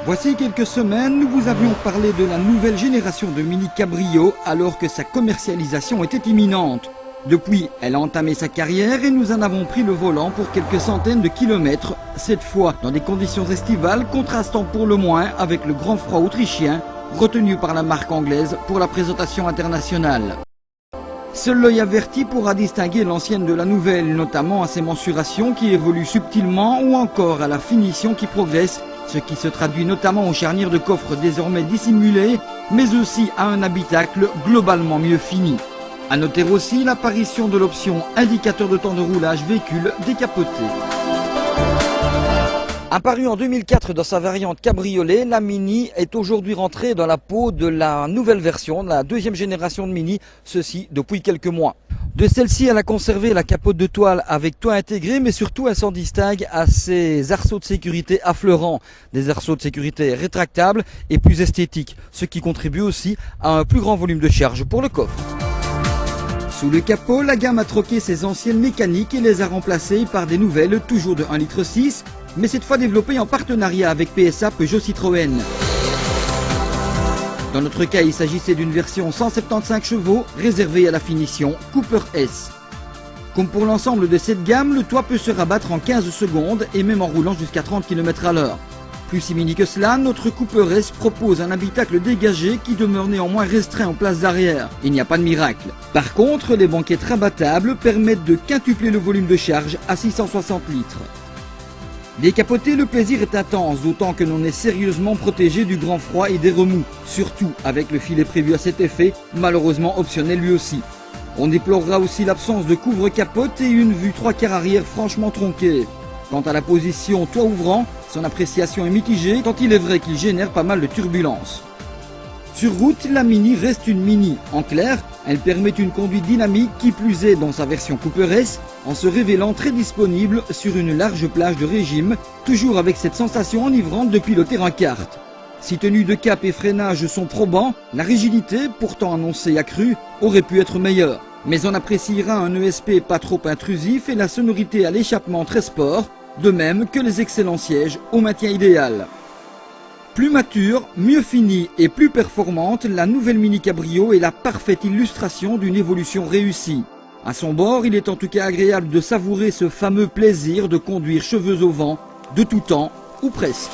Voici quelques semaines, nous vous avions parlé de la nouvelle génération de Mini Cabrio alors que sa commercialisation était imminente. Depuis, elle a entamé sa carrière et nous en avons pris le volant pour quelques centaines de kilomètres, cette fois dans des conditions estivales contrastant pour le moins avec le grand froid autrichien retenu par la marque anglaise pour la présentation internationale. Seul l'œil averti pourra distinguer l'ancienne de la nouvelle, notamment à ses mensurations qui évoluent subtilement ou encore à la finition qui progresse, ce qui se traduit notamment aux charnières de coffre désormais dissimulées, mais aussi à un habitacle globalement mieux fini. A noter aussi l'apparition de l'option indicateur de temps de roulage véhicule décapoté. Apparue en 2004 dans sa variante cabriolet, la Mini est aujourd'hui rentrée dans la peau de la nouvelle version, la deuxième génération de Mini, ceci depuis quelques mois. De celle-ci, elle a conservé la capote de toile avec toit intégré, mais surtout elle s'en distingue à ses arceaux de sécurité affleurants, des arceaux de sécurité rétractables et plus esthétiques, ce qui contribue aussi à un plus grand volume de charge pour le coffre. Sous le capot, la gamme a troqué ses anciennes mécaniques et les a remplacées par des nouvelles, toujours de 1,6 litre, mais cette fois développées en partenariat avec PSA Peugeot Citroën. Dans notre cas, il s'agissait d'une version 175 chevaux réservée à la finition Cooper S. Comme pour l'ensemble de cette gamme, le toit peut se rabattre en 15 secondes et même en roulant jusqu'à 30 km/h. Plus si mini que cela, notre Cooper S propose un habitacle dégagé qui demeure néanmoins restreint en place d'arrière. Il n'y a pas de miracle. Par contre, les banquettes rabattables permettent de quintupler le volume de charge à 660 litres. Décapoter, le plaisir est intense, d'autant que l'on est sérieusement protégé du grand froid et des remous, surtout avec le filet prévu à cet effet, malheureusement optionnel lui aussi. On déplorera aussi l'absence de couvre-capote et une vue 3/4 arrière franchement tronquée. Quant à la position toit ouvrant, son appréciation est mitigée, tant il est vrai qu'il génère pas mal de turbulences. Sur route, la Mini reste une Mini. En clair, elle permet une conduite dynamique qui plus est dans sa version Cooper S, en se révélant très disponible sur une large plage de régime, toujours avec cette sensation enivrante de piloter un kart. Si tenue de cap et freinage sont probants, la rigidité, pourtant annoncée accrue, aurait pu être meilleure. Mais on appréciera un ESP pas trop intrusif et la sonorité à l'échappement très sport, de même que les excellents sièges au maintien idéal. Plus mature, mieux finie et plus performante, la nouvelle Mini Cabrio est la parfaite illustration d'une évolution réussie. À son bord, il est en tout cas agréable de savourer ce fameux plaisir de conduire cheveux au vent, de tout temps ou presque.